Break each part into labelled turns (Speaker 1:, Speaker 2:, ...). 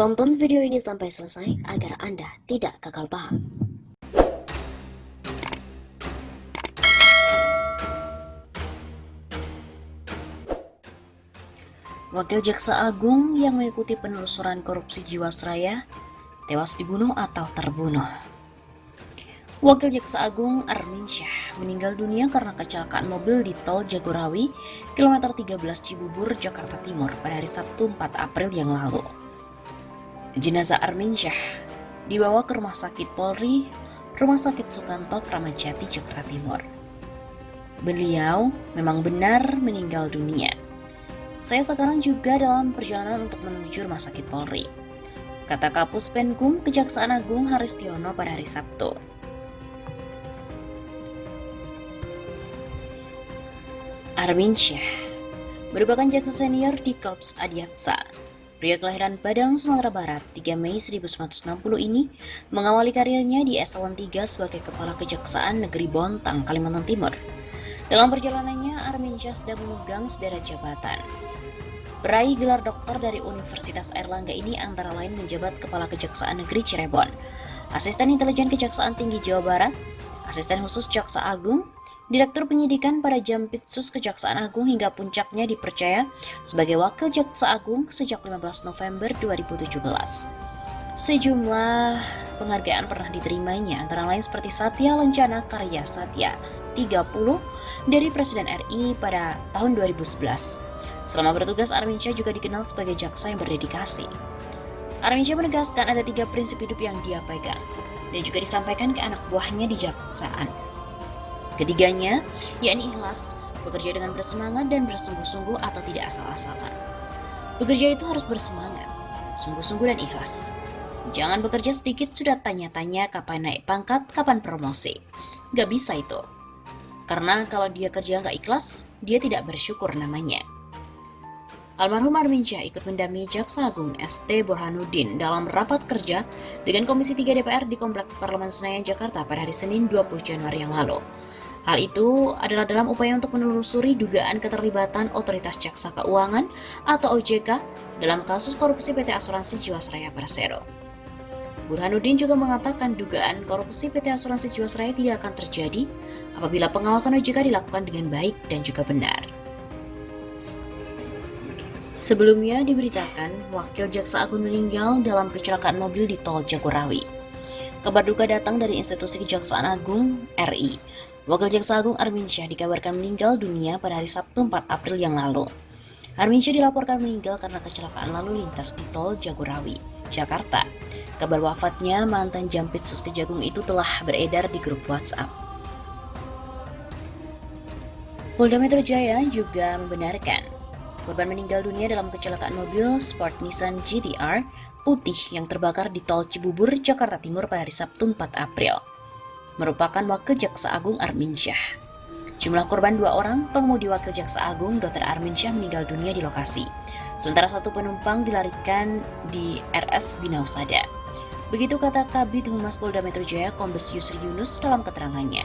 Speaker 1: Tonton video ini sampai selesai agar Anda tidak gagal paham. Wakil Jaksa Agung yang mengikuti penelusuran korupsi Jiwasraya tewas dibunuh atau terbunuh. Wakil Jaksa Agung Arminsyah meninggal dunia karena kecelakaan mobil di Tol Jagorawi, kilometer 13 Cibubur, Jakarta Timur pada hari Sabtu 4 April yang lalu. Jenazah Arminsyah dibawa ke Rumah Sakit Polri, Rumah Sakit Sukanto, Kramat Jati, Jakarta Timur. Beliau memang benar meninggal dunia. Saya sekarang juga dalam perjalanan untuk menuju Rumah Sakit Polri, kata Kapus Penkum Kejaksaan Agung Haristiono pada hari Sabtu. Arminsyah merupakan jaksa senior di Korps Adiaksa. Pria kelahiran Padang, Sumatera Barat, 3 Mei 1960 ini mengawali karirnya di Eselon 3 sebagai Kepala Kejaksaan Negeri Bontang, Kalimantan Timur. Dalam perjalanannya, Arminsyah sedang memegang sederet jabatan. Peraih gelar doktor dari Universitas Airlangga ini antara lain menjabat Kepala Kejaksaan Negeri Cirebon, Asisten Intelijen Kejaksaan Tinggi Jawa Barat, Asisten Khusus Jaksa Agung, Direktur Penyidikan pada Jampitsus Kejaksaan Agung hingga puncaknya dipercaya sebagai Wakil Jaksa Agung sejak 15 November 2017. Sejumlah penghargaan pernah diterimanya, antara lain seperti Satya Lencana Karya Satya 30 dari Presiden RI pada tahun 2011. Selama bertugas, Arminsyah juga dikenal sebagai jaksa yang berdedikasi. Arminsyah menegaskan ada 3 prinsip hidup yang dia pegang dan juga disampaikan ke anak buahnya di jaksaan. Ketiganya, yakni ikhlas, bekerja dengan bersemangat dan bersungguh-sungguh atau tidak asal-asalan. Bekerja itu harus bersemangat, sungguh-sungguh dan ikhlas. Jangan bekerja sedikit sudah tanya-tanya kapan naik pangkat, kapan promosi. Gak bisa itu. Karena kalau dia kerja gak ikhlas, dia tidak bersyukur namanya. Almarhum Arminsyah ikut mendampingi Jaksa Agung ST Burhanuddin dalam rapat kerja dengan Komisi 3 DPR di Kompleks Parlemen Senayan, Jakarta pada hari Senin 20 Januari yang lalu. Hal itu adalah dalam upaya untuk menelusuri dugaan keterlibatan Otoritas Jasa Keuangan atau OJK dalam kasus korupsi PT Asuransi Jiwasraya Persero. Burhanuddin juga mengatakan dugaan korupsi PT Asuransi Jiwasraya tidak akan terjadi apabila pengawasan OJK dilakukan dengan baik dan juga benar. Sebelumnya diberitakan Wakil Jaksa Agung meninggal dalam kecelakaan mobil di Tol Jagorawi. Kabar duka datang dari Institusi Kejaksaan Agung RI. Wakil Jaksa Agung Arminsyah dikabarkan meninggal dunia pada hari Sabtu 4 April yang lalu. Arminsyah dilaporkan meninggal karena kecelakaan lalu lintas di Tol Jagorawi, Jakarta. Kabar wafatnya mantan Jampitsus Kejagung itu telah beredar di grup WhatsApp. Polda Metro Jaya juga membenarkan korban meninggal dunia dalam kecelakaan mobil Sport Nissan GT-R putih yang terbakar di Tol Cibubur, Jakarta Timur pada hari Sabtu 4 April. Merupakan Wakil Jaksa Agung Arminsyah. Jumlah korban 2 orang, pengemudi Wakil Jaksa Agung Dr. Arminsyah meninggal dunia di lokasi. Sementara 1 penumpang dilarikan di RS Binausada. Begitu kata Kabid Humas Polda Metro Jaya Kombes Yusri Yunus dalam keterangannya.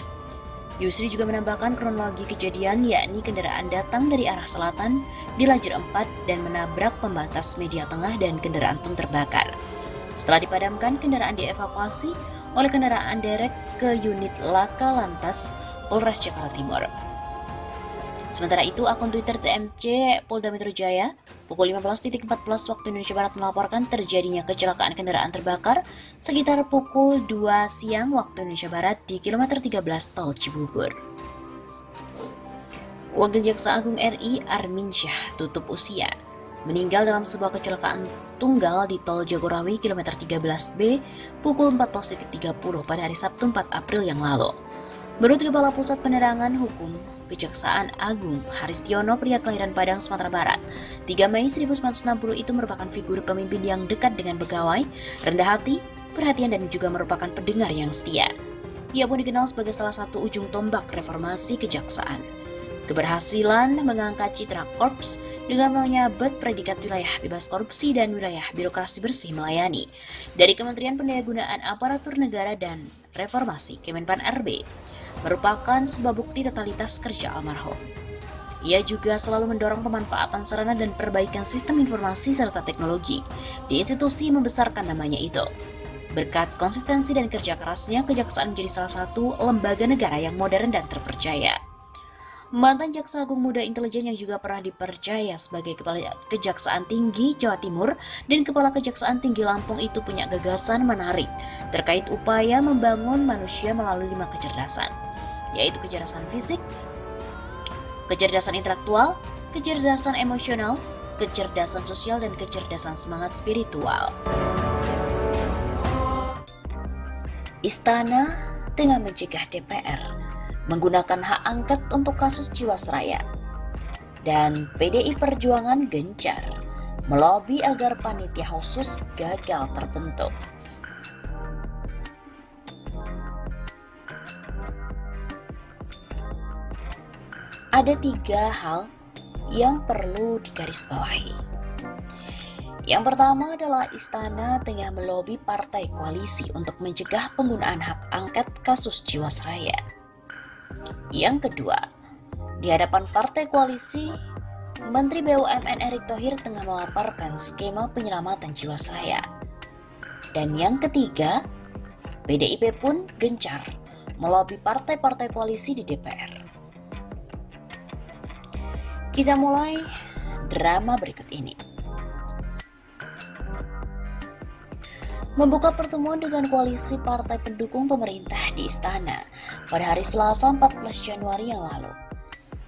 Speaker 1: Yusri juga menambahkan kronologi kejadian, yakni kendaraan datang dari arah selatan di lajur 4 dan menabrak pembatas media tengah dan kendaraan pun terbakar. Setelah dipadamkan, kendaraan dievakuasi oleh kendaraan derek ke unit Laka Lantas Polres Jakarta Timur. Sementara itu, akun Twitter TMC Polda Metro Jaya pukul 15.14 waktu Indonesia Barat melaporkan terjadinya kecelakaan kendaraan terbakar sekitar pukul 2 siang waktu Indonesia Barat di kilometer 13 Tol Cibubur. Wakil Jaksa Agung RI Arminsyah tutup usia meninggal dalam sebuah kecelakaan tunggal di Tol Jagorawi kilometer 13B pukul 14.30 pada hari Sabtu 4 April yang lalu. Menurut Kepala Pusat Penerangan Hukum Kejaksaan Agung Haristiono, pria kelahiran Padang, Sumatera Barat, 3 Mei 1960 itu merupakan figur pemimpin yang dekat dengan pegawai, rendah hati, perhatian dan juga merupakan pendengar yang setia. Ia pun dikenal sebagai salah satu ujung tombak reformasi kejaksaan. Keberhasilan mengangkat citra Korps dengan menyabet predikat wilayah bebas korupsi dan wilayah birokrasi bersih melayani dari Kementerian Pendayagunaan Aparatur Negara dan Reformasi Kemenpan RB merupakan sebuah bukti totalitas kerja almarhum. Ia juga selalu mendorong pemanfaatan sarana dan perbaikan sistem informasi serta teknologi di institusi membesarkan namanya itu. Berkat konsistensi dan kerja kerasnya, Kejaksaan menjadi salah satu lembaga negara yang modern dan terpercaya. Mantan Jaksa Agung Muda Intelijen yang juga pernah dipercaya sebagai Kepala Kejaksaan Tinggi Jawa Timur dan Kepala Kejaksaan Tinggi Lampung itu punya gagasan menarik terkait upaya membangun manusia melalui 5 kecerdasan, yaitu kecerdasan fisik, kecerdasan intelektual, kecerdasan emosional, kecerdasan sosial, dan kecerdasan semangat spiritual. Istana tengah mencegah DPR menggunakan hak angket untuk kasus Jiwasraya. Dan PDI Perjuangan gencar melobi agar panitia khusus gagal terbentuk. Ada 3 hal yang perlu digarisbawahi. Yang pertama adalah Istana tengah melobi partai koalisi untuk mencegah penggunaan hak angket kasus Jiwasraya. Yang kedua, di hadapan partai koalisi, Menteri BUMN Erick Thohir tengah memaparkan skema penyelamatan Jiwasraya. Dan yang ketiga, PDIP pun gencar melobi partai-partai koalisi di DPR. Kita mulai drama berikut ini. Membuka pertemuan dengan koalisi partai pendukung pemerintah di Istana pada hari Selasa 14 Januari yang lalu.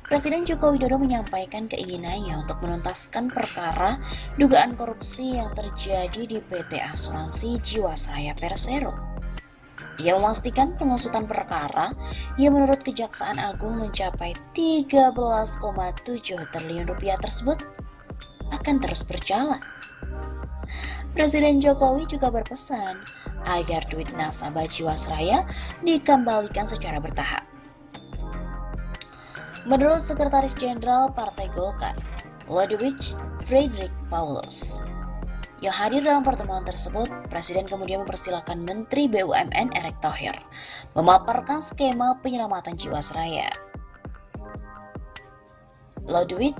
Speaker 1: Presiden Joko Widodo menyampaikan keinginannya untuk menuntaskan perkara dugaan korupsi yang terjadi di PT Asuransi Jiwasraya Persero. Ia memastikan pengusutan perkara yang menurut Kejaksaan Agung mencapai 13,7 triliun rupiah tersebut akan terus berjalan. Presiden Jokowi juga berpesan agar duit nasabah Jiwasraya dikembalikan secara bertahap. Menurut Sekretaris Jenderal Partai Golkar, Ludwig Friedrich Paulus, yang hadir dalam pertemuan tersebut, Presiden kemudian mempersilahkan Menteri BUMN Erick Thohir memaparkan skema penyelamatan Jiwasraya. Ludwig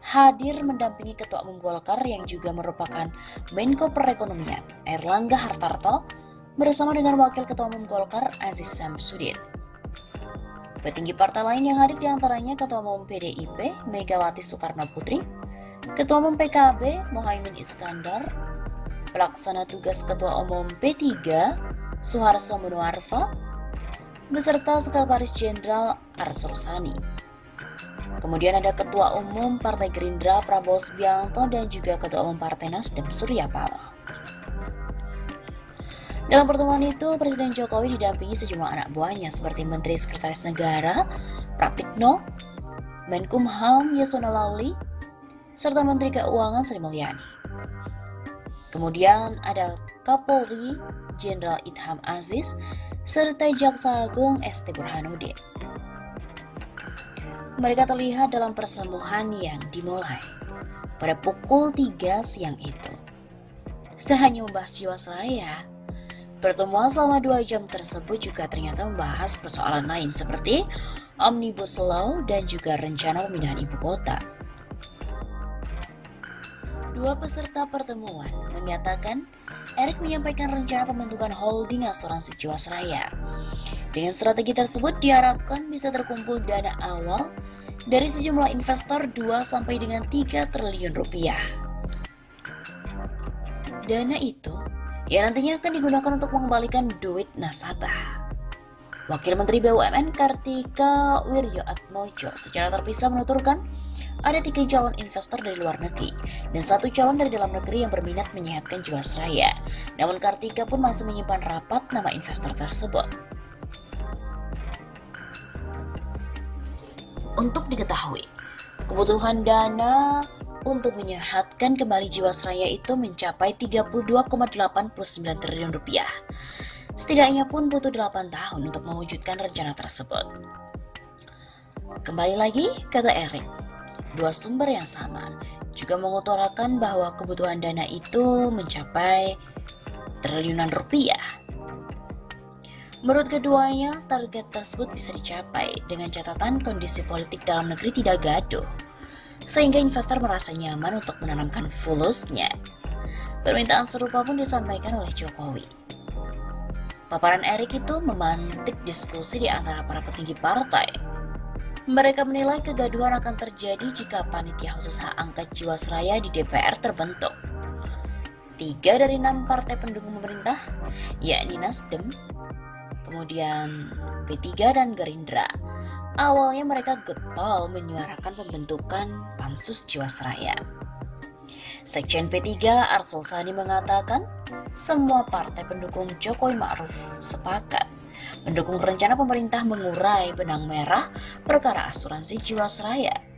Speaker 1: hadir mendampingi Ketua Umum Golkar yang juga merupakan Menko Perekonomian Airlangga Hartarto bersama dengan Wakil Ketua Umum Golkar Aziz Samsudin. Petinggi partai lain yang hadir diantaranya Ketua Umum PDIP Megawati Soekarno Putri, Ketua Umum PKB Mohaimin Iskandar, Pelaksana Tugas Ketua Umum P3 Suharto Monoarfa, beserta Sekretaris Jenderal Arsul Sani. Kemudian ada Ketua Umum Partai Gerindra Prabowo Subianto dan juga Ketua Umum Partai Nasdem Surya Paloh. Dalam pertemuan itu, Presiden Jokowi didampingi sejumlah anak buahnya seperti Menteri Sekretaris Negara Pratikno, Menkumham Yasona Lauli, serta Menteri Keuangan Sri Mulyani. Kemudian ada Kapolri Jenderal Idham Aziz serta Jaksa Agung ST Burhanuddin. Mereka terlihat dalam persembuhan yang dimulai pada pukul 3 siang itu. Tak hanya membahas Jiwasraya, pertemuan selama 2 jam tersebut juga ternyata membahas persoalan lain seperti Omnibus Law dan juga rencana pemindahan ibu kota. Dua peserta pertemuan menyatakan Erick menyampaikan rencana pembentukan holding asuransi Jiwasraya. Dengan strategi tersebut diharapkan bisa terkumpul dana awal dari sejumlah investor 2 sampai dengan 3 triliun rupiah. Dana itu yang nantinya akan digunakan untuk mengembalikan duit nasabah. Wakil Menteri BUMN Kartika Wirjoatmojo secara terpisah menuturkan ada 3 calon investor dari luar negeri dan 1 calon dari dalam negeri yang berminat menyehatkan Jiwasraya. Namun Kartika pun masih menyimpan rapat nama investor tersebut. Untuk diketahui, kebutuhan dana untuk menyehatkan kembali Jiwasraya itu mencapai 32,89 triliun rupiah. Setidaknya pun butuh 8 tahun untuk mewujudkan rencana tersebut. Kembali lagi, kata Erick, 2 sumber yang sama juga mengutarakan bahwa kebutuhan dana itu mencapai triliunan rupiah. Menurut keduanya, target tersebut bisa dicapai dengan catatan kondisi politik dalam negeri tidak gaduh, sehingga investor merasa nyaman untuk menanamkan fulusnya. Permintaan serupa pun disampaikan oleh Jokowi. Paparan Erik itu memantik diskusi di antara para petinggi partai. Mereka menilai kegaduhan akan terjadi jika panitia khusus hak angket Jiwasraya di DPR terbentuk. 3 dari 6 partai pendukung pemerintah, yakni Nasdem, kemudian P3 dan Gerindra. Awalnya mereka getol menyuarakan pembentukan Pansus Jiwasraya. Sekjen P3 Arsul Sani mengatakan semua partai pendukung Jokowi Ma'ruf sepakat mendukung rencana pemerintah mengurai benang merah perkara asuransi Jiwasraya.